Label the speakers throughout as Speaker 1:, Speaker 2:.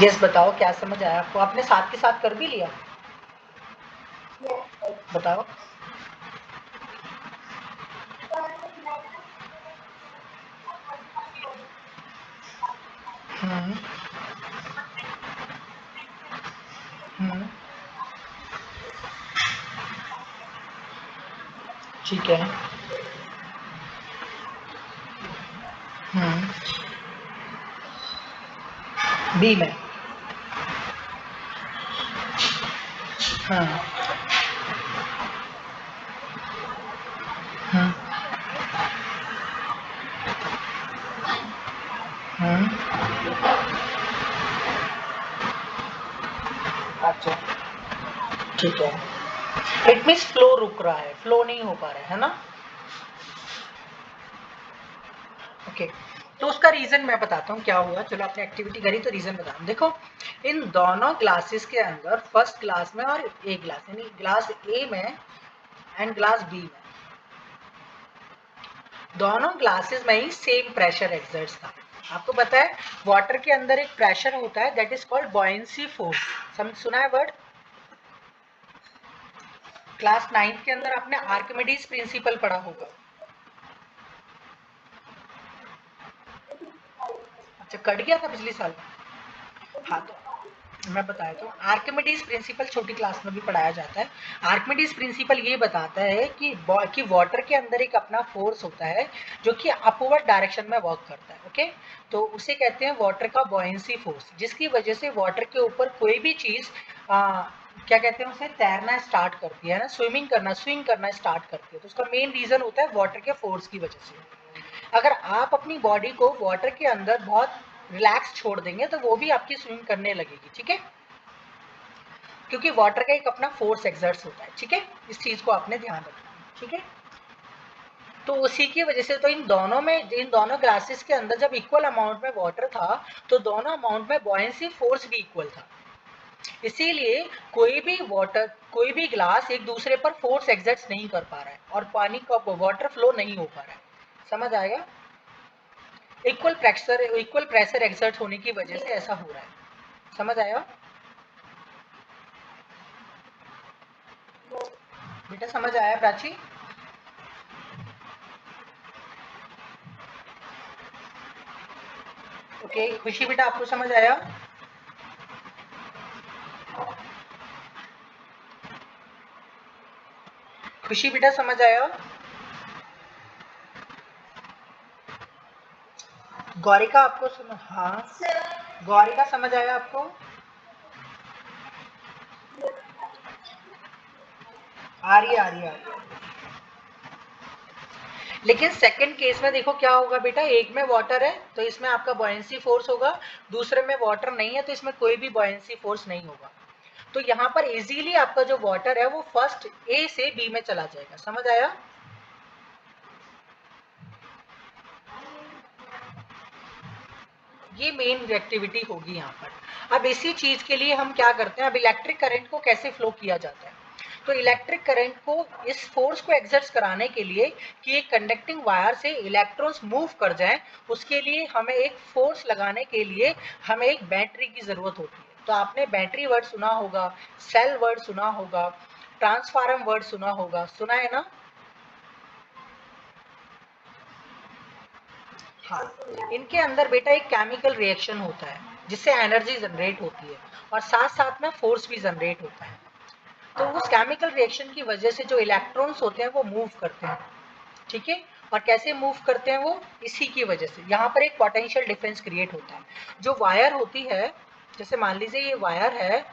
Speaker 1: Yes बताओ क्या समझ आया आपको? आपने साथ के साथ कर भी लिया? बताओ। हम्म हम्म ठीक है। हम्म बी में। हाँ। हम्म हम्म अच्छा ठीक है। इट मीन्स फ्लो रुक रहा है, फ्लो नहीं हो पा रहा है ना? ओके तो उसका रीजन मैं बताता हूँ क्या हुआ। चलो आपने एक्टिविटी करी तो रीजन बता दूं। देखो इन दोनों ग्लासेस के अंदर फर्स्ट ग्लास में और ए ग्लास यानी ग्लास ए में एंड ग्लास बी में दोनों ग्लासेस में ही सेम प्रेशर एक्सर्ट्स था। आपको पता है वाटर के अंदर एक प्रेशर होता है that is called buoyancy force. समझ सुना है वर्ड? क्लास 9 के अंदर आपने आर्किमिडीज प्रिंसिपल पढ़ा होगा। अच्छा कट गया था पिछले साल? हाँ तो मैं बताया तो आर्किमिडीज प्रिंसिपल छोटी क्लास में भी पढ़ाया जाता है। आर्किमिडीज प्रिंसिपल ये बताता है कि वाटर के अंदर एक अपना फोर्स होता है जो कि अपवर्ड डायरेक्शन में वर्क करता है। ओके तो उसे कहते हैं वाटर का बॉयंसी फोर्स, जिसकी वजह से वाटर के ऊपर कोई भी चीज क्या कहते हैं उसे तैरना स्टार्ट करती है ना, स्विंग करना स्टार्ट करती है। तो उसका मेन रीजन होता है वाटर के फोर्स की वजह से। अगर आप अपनी बॉडी को वाटर के अंदर बहुत रिलैक्स छोड़ देंगे तो वो भी आपकी स्विम करने लगेगी। ठीक है क्योंकि वाटर का एक अपना फोर्स एक्सर्ट्स होता है। ठीक है इस चीज को आपने ध्यान रखना। ठीक है तो उसी की वजह से तो इन दोनों ग्लासेस के अंदर जब इक्वल अमाउंट में वाटर था तो दोनों अमाउंट में बॉयंसी फोर्स भी इक्वल था। इसीलिए कोई भी ग्लास एक दूसरे पर फोर्स एक्सर्ट्स नहीं कर पा रहा है और पानी का वाटर फ्लो नहीं हो पा रहा है। समझ आएगा? इक्वल प्रेशर एक्सर्ट होने की वजह से ऐसा हो रहा है। समझ आया बेटा? समझ आया प्राची? ओके खुशी बेटा आपको समझ आया? खुशी बेटा समझ आया? गौरिका आपको सुनो? हाँ गौरिका समझ आया आपको? आ रही है। लेकिन सेकंड केस में देखो क्या होगा बेटा, एक में वाटर है तो इसमें आपका बॉयंसी फोर्स होगा, दूसरे में वाटर नहीं है तो इसमें कोई भी बॉयंसी फोर्स नहीं होगा। तो यहाँ पर इजीली आपका जो वाटर है वो फर्स्ट ए से बी में चला जाएगा। समझ आया? ये मेन एक्टिविटी होगी यहाँ पर। अब इसी चीज के लिए हम क्या करते हैं, अब इलेक्ट्रिक करंट को कैसे फ्लो किया जाता है? तो इलेक्ट्रिक करंट को इस फोर्स को एग्जर्ट कराने के लिए कि एक कंडक्टिंग वायर से इलेक्ट्रॉन्स मूव कर जाएं, उसके लिए हमें एक फोर्स लगाने के लिए हमें एक बैटरी की जरूरत होती है। तो आपने बैटरी वर्ड सुना होगा, सेल वर्ड सुना होगा, ट्रांसफार्म वर्ड सुना होगा, सुना है ना? हाँ इनके अंदर बेटा एक केमिकल रिएक्शन होता है जिससे एनर्जी जनरेट होती है और साथ साथ में फोर्स भी जनरेट होता है। तो उस केमिकल रिएक्शन की वजह से जो इलेक्ट्रॉन्स होते हैं वो मूव करते हैं। ठीक है और कैसे मूव करते हैं वो, इसी की वजह से यहाँ पर एक पोटेंशियल डिफरेंस क्रिएट होता है। जो वायर होती है, जैसे मान लीजिए ये वायर है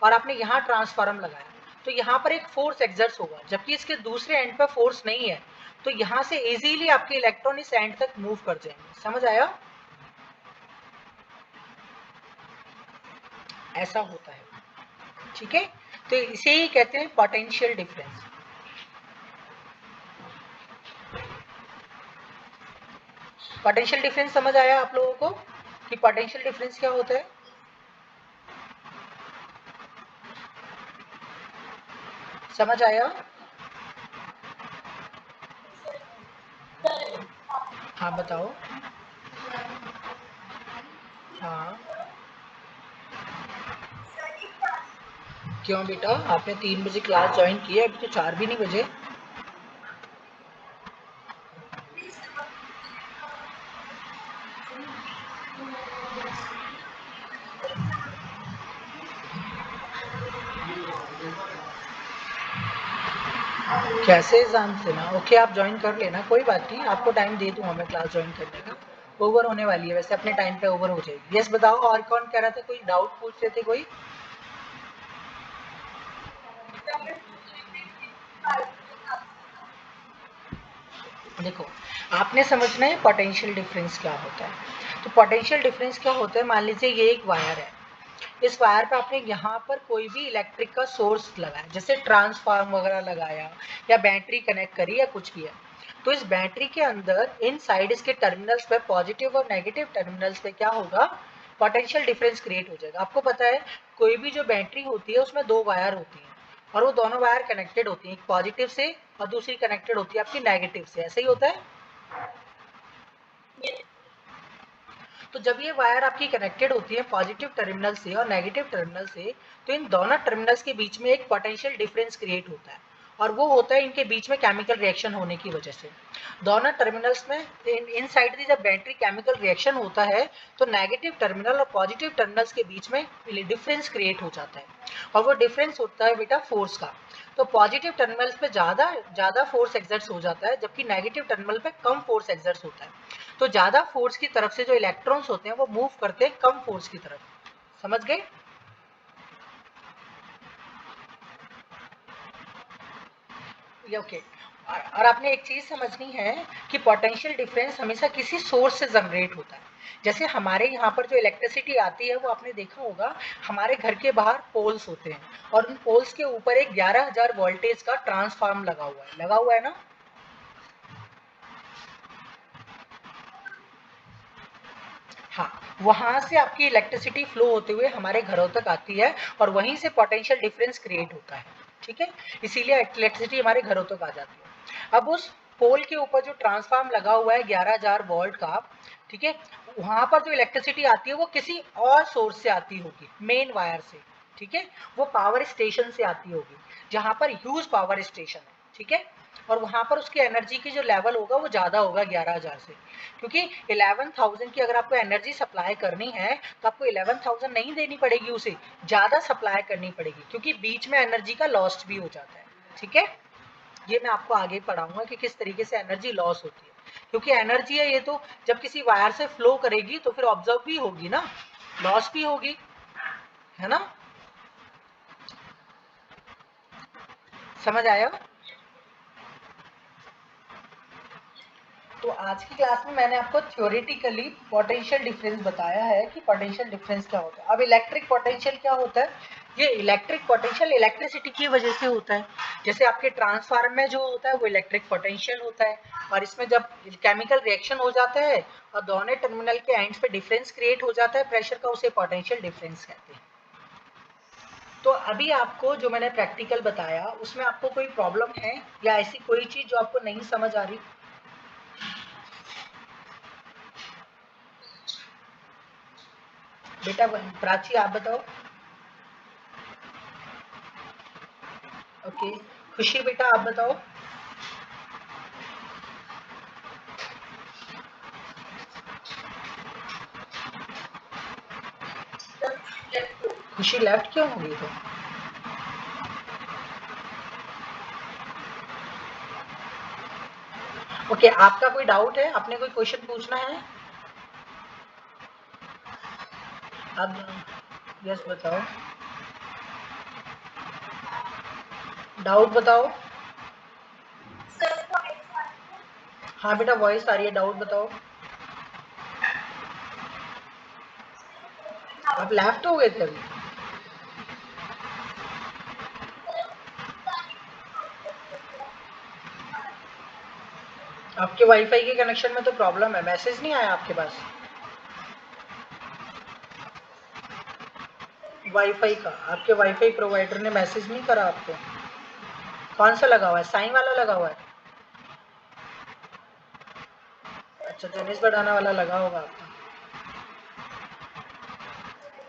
Speaker 1: और आपने यहाँ ट्रांसफार्म लगाया तो यहाँ पर एक फोर्स एक्सर्ट होगा, जबकि इसके दूसरे एंड पर फोर्स नहीं है। तो यहाँ से इजीली आपके इलेक्ट्रॉन इस एंड तक मूव कर जाएंगे। समझ आया? ऐसा होता है। ठीक है तो इसे ही कहते हैं पोटेंशियल डिफरेंस। पोटेंशियल डिफरेंस समझ आया आप लोगों को कि पोटेंशियल डिफरेंस क्या होता है? समझ आया? हाँ बताओ। हाँ क्यों बेटा, आपने 3 बजे क्लास ज्वाइन की है, अभी तो 4 भी नहीं बजे। कैसे एग्जाम देना? ओके, आप ज्वाइन कर लेना, कोई बात नहीं, आपको टाइम दे दूंगा मैं क्लास ज्वाइन करने का। ओवर होने वाली है वैसे, अपने टाइम पे ओवर हो जाएगी। यस बताओ, और कौन कह रहा था, कोई डाउट पूछ रहे थे कोई? देखो, आपने समझना है पोटेंशियल डिफरेंस क्या होता है। तो पोटेंशियल डिफरेंस क्या होता है, मान लीजिए ये एक वायर है, इस वायर पे आपने यहाँ पर कोई भी इलेक्ट्रिक का सोर्स लगाया, जैसे ट्रांसफार्म वगैरह लगाया या बैटरी कनेक्ट करी या कुछ भी है, तो इस बैटरी के अंदर इन साइड इसके टर्मिनल्स पे, पॉजिटिव और नेगेटिव टर्मिनल्स पे क्या होगा, पोटेंशियल डिफरेंस क्रिएट हो जाएगा। आपको पता है कोई भी जो बैटरी होती है उसमें 2 वायर होती हैं और वो दोनों वायर कनेक्टेड होती हैं, एक पॉजिटिव से और दूसरी कनेक्टेड होती है आपकी नेगेटिव से, ऐसे ही होता है। तो जब ये वायर आपकी कनेक्टेड होती है पॉजिटिव टर्मिनल से और नेगेटिव टर्मिनल से, तो इन दोनों टर्मिनल्स के बीच में एक पोटेंशियल डिफरेंस क्रिएट होता है, और वो होता है इनके बीच में केमिकल रिएक्शन होने की वजह से। दोनों टर्मिनल्स में इन साइड की जब बैटरी केमिकल रिएक्शन होता है, तो नेगेटिव टर्मिनल और पॉजिटिव टर्मिनल्स के बीच में डिफरेंस क्रिएट हो जाता है, और वो डिफरेंस होता है बेटा फोर्स का। तो पॉजिटिव टर्मिनल्स पे ज़्यादा ज़्यादा फोर्स एक्सर्ट हो जाता है, जबकि नेगेटिव टर्मिनल पे कम फोर्स एक्सर्ट होता है। तो ज़्यादा फोर्स की तरफ से जो इलेक्ट्रॉन्स होते हैं वो मूव करते हैं कम फोर्स की तरफ। समझ गए? ये ओके। और आपने एक चीज समझनी है कि पोटेंशियल डिफरेंस हमेशा किसी सोर्स से जनरेट होता है। जैसे हमारे यहाँ पर जो इलेक्ट्रिसिटी आती है वो आपने देखा होगा, हमारे घर के बाहर पोल्स होते हैं और उन पोल्स के ऊपर एक 11,000 वोल्टेज का ट्रांसफार्म लगा हुआ है ना। हाँ, वहां से आपकी इलेक्ट्रिसिटी फ्लो होते हुए हमारे घरों तक आती है और वहीं से पोटेंशियल डिफरेंस क्रिएट होता है। ठीक है, इसीलिए इलेक्ट्रिसिटी हमारे घरों तक आ जाती है। अब उस पोल के ऊपर जो ट्रांसफार्म लगा हुआ है 11,000 वोल्ट का, ठीक है, वहां पर जो इलेक्ट्रिसिटी आती है वो किसी और सोर्स से आती होगी, मेन वायर से। ठीक है, वो पावर स्टेशन से आती होगी, जहां पर ह्यूज पावर स्टेशन है। ठीक है, और वहां पर उसकी एनर्जी की जो लेवल होगा वो ज़्यादा होगा 11,000 से, क्योंकि 11,000 की अगर आपको एनर्जी सप्लाई करनी है तो आपको 11,000 नहीं देनी पड़ेगी, उसे ज़्यादा सप्लाई करनी पड़ेगी, क्योंकि बीच में एनर्जी का लॉस्ट भी हो जाता है। ठीक है, ये मैं आपको आगे पढ़ाऊंगा कि किस तरीके से एनर्जी लॉस होती है, क्योंकि एनर्जी है ये तो जब किसी वायर से फ्लो करेगी तो फिर ऑब्जर्व भी होगी ना, लॉस भी होगी, है ना। समझ आया? तो आज की क्लास में मैंने आपको थ्योरेटिकली पोटेंशियल डिफरेंस बताया है कि पोटेंशियल डिफरेंस क्या होता है। अब इलेक्ट्रिक पोटेंशियल क्या होता है? ये इलेक्ट्रिक पोटेंशियल इलेक्ट्रिसिटी की वजह से होता है। जैसे आपके ट्रांसफार्मर में जो होता है वो इलेक्ट्रिक पोटेंशियल होता है, और इसमें जब केमिकल रिएक्शन हो जाता है और दोनों टर्मिनल के एंड्स पे डिफरेंस क्रिएट हो जाता है प्रेशर का, उसे पोटेंशियल डिफरेंस कहते हैं। तो अभी आपको जो मैंने प्रैक्टिकल बताया उसमें आपको कोई प्रॉब्लम है या ऐसी कोई चीज जो आपको नहीं समझ आ रही? बेटा प्राची आप बताओ। ओके, खुशी बेटा आप बताओ। खुशी लेफ्ट क्यों हो गई तो? ओके, आपका कोई डाउट है, आपने कोई क्वेश्चन पूछना है? अब यस बताओ, डाउट बताओ। हाँ बेटा वॉइस आ रही है, डाउट बताओ। आप लेफ्ट हो गए थे अभी? आपके वाईफाई के कनेक्शन में तो प्रॉब्लम है, मैसेज नहीं आया आपके पास वाईफाई का? आपके वाईफाई प्रोवाइडर ने मैसेज नहीं करा आपको? कौन सा लगा हुआ है, साइन वाला लगा हुआ है? अच्छा, टेनिस बढ़ाना वाला लगा होगा आपका।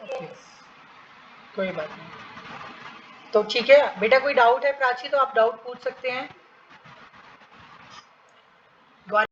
Speaker 1: ओके, कोई बात नहीं। तो ठीक है बेटा, कोई डाउट है प्राची तो आप डाउट पूछ सकते हैं।